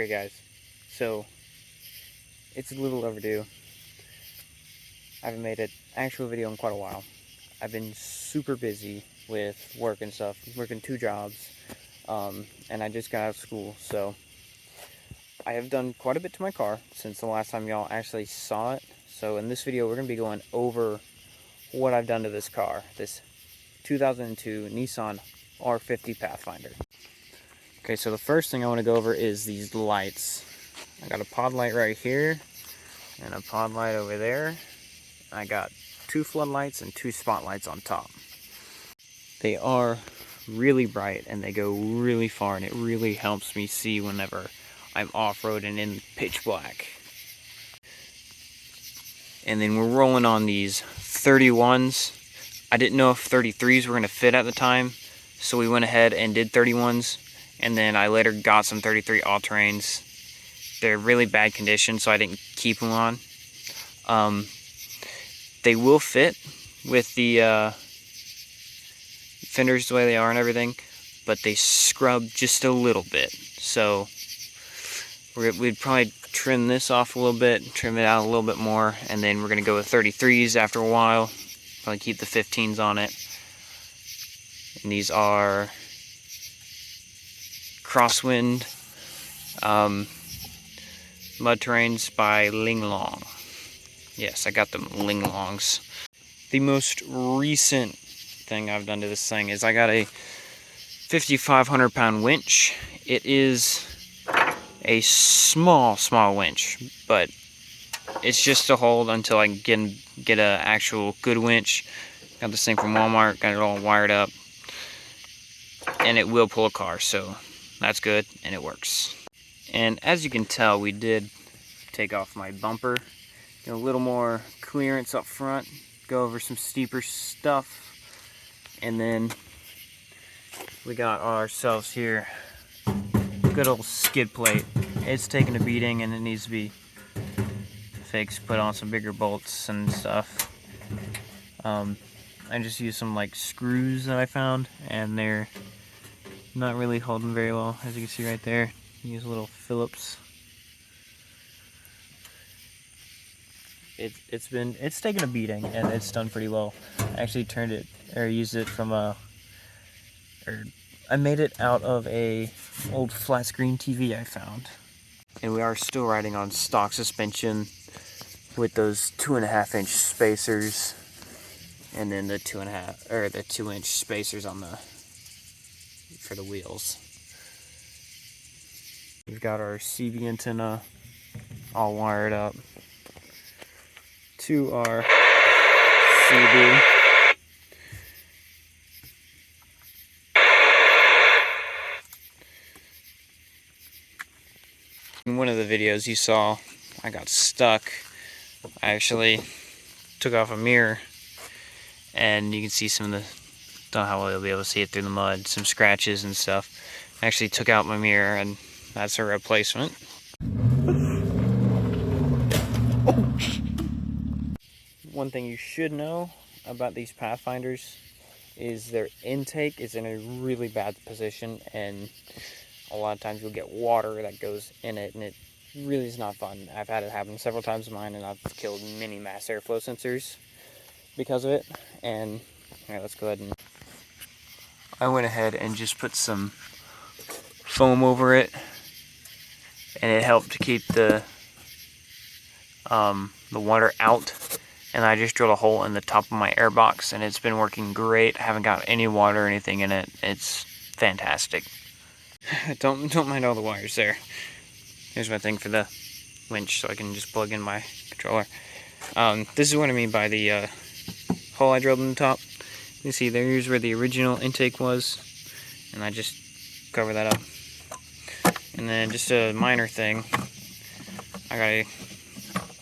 Okay guys, so it's a little overdue. I haven't made an actual video in quite a while. I've been super busy with work and stuff, working 2 jobs, and I just got out of school, so I have done quite a bit to my car since the last time y'all actually saw it. So in this video, we're going to be going over what I've done to this car, this 2002 Nissan R50 Pathfinder. Okay, so the first thing I want to go over is these lights. I got a pod light right here and a pod light over there. I got 2 floodlights and 2 spotlights on top. They are really bright and they go really far, and it really helps me see whenever I'm off-roading in pitch black. And then we're rolling on these 31s. I didn't know if 33s were going to fit at the time, so we went ahead and did 31s. And then I later got some 33 all-terrains. They're really bad condition, so I didn't keep them on. They will fit with the fenders the way they are and everything, but they scrub just a little bit. So we'd probably trim this off a little bit, trim it out a little bit more, and then we're going to go with 33s after a while. Probably keep the 15s on it. And these are Crosswind mud terrains by Linglong. Yes, I got them Linglongs. The most recent thing I've done to this thing is I got a 5,500 pound winch. It is a small winch, but it's just to hold until I can get an actual good winch. Got this thing from Walmart, got it all wired up, and it will pull a car, so that's good, and it works. And as you can tell, we did take off my bumper, get a little more clearance up front, go over some steeper stuff, and then we got ourselves here good old skid plate. It's taking a beating and it needs to be fixed, put on some bigger bolts and stuff. I just used some like screws that I found, and they're not really holding very well, as you can see right there. Use a little Phillips. It's taken a beating and it's done pretty well. I actually turned it, or used it from I made it out of a old flat screen TV I found. And we are still riding on stock suspension with those 2.5-inch spacers, and then the 2-inch spacers on for the wheels. We've got our CV antenna all wired up to our CB. In one of the videos you saw, I got stuck. I actually took off a mirror, and you can see some of the, don't know how well you'll be able to see it through the mud, some scratches and stuff. I actually took out my mirror, and that's a replacement. One thing you should know about these Pathfinders is their intake is in a really bad position, and a lot of times you'll get water that goes in it, and it really is not fun. I've had it happen several times in mine, and I've killed many mass airflow sensors because of it. And alright, let's go ahead and I went ahead and just put some foam over it, and it helped to keep the water out. And I just drilled a hole in the top of my air box, and it's been working great. I haven't got any water or anything in it. It's fantastic. Don't mind all the wires there. Here's my thing for the winch, so I can just plug in my controller. This is what I mean by the hole I drilled in the top. You can see there's where the original intake was, and I just cover that up. And then just a minor thing,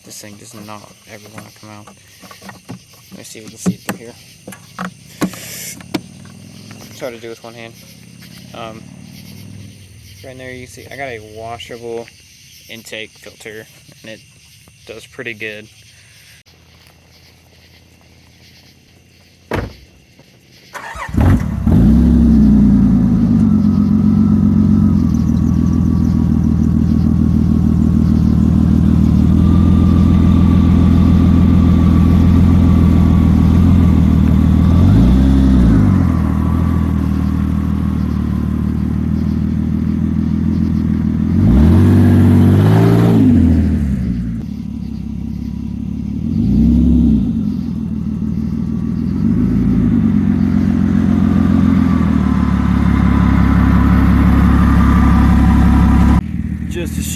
this thing does not ever want to come out. Let me see if we can see it through here. It's hard to do with one hand. Right there you see I got a washable intake filter, and it does pretty good.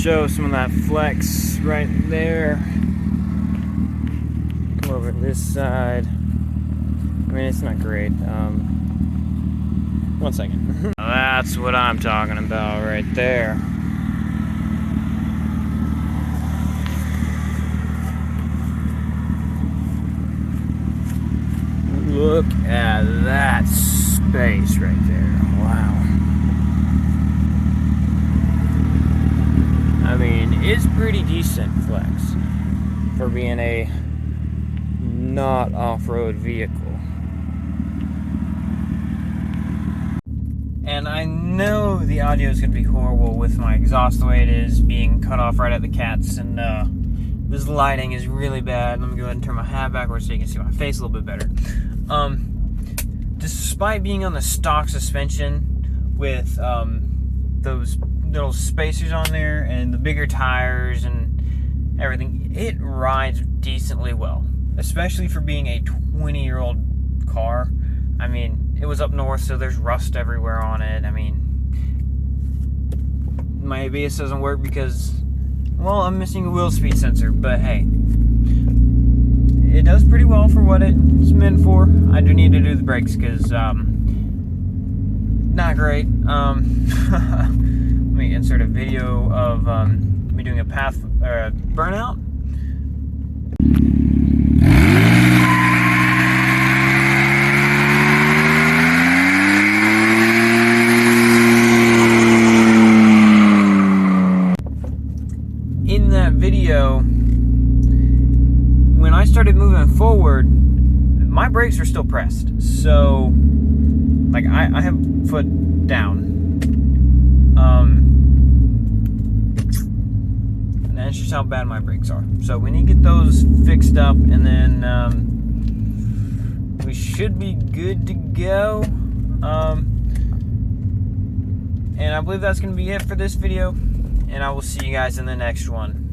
show some of that flex right there. Come over to this side. I mean, it's not great. One second. That's what I'm talking about right there. Look at that space right there. Wow. I mean, it's pretty decent flex for being a not off-road vehicle. And I know the audio is going to be horrible with my exhaust the way it is, being cut off right at the cats, and this lighting is really bad. Let me go ahead and turn my hat backwards so you can see my face a little bit better. Despite being on the stock suspension with those little spacers on there and the bigger tires and everything, it rides decently well, especially for being a 20-year-old car. I mean, it was up north, so there's rust everywhere on it. I mean, my ABS doesn't work because, well, I'm missing a wheel speed sensor, but hey, it does pretty well for what it's meant for. I do need to do the brakes because, not great. Let me insert a video of me doing a burnout. In that video, when I started moving forward, my brakes are still pressed. So, like, I have foot down. And that's just how bad my brakes are. So we need to get those fixed up, and then we should be good to go. And I believe that's going to be it for this video. And I will see you guys in the next one.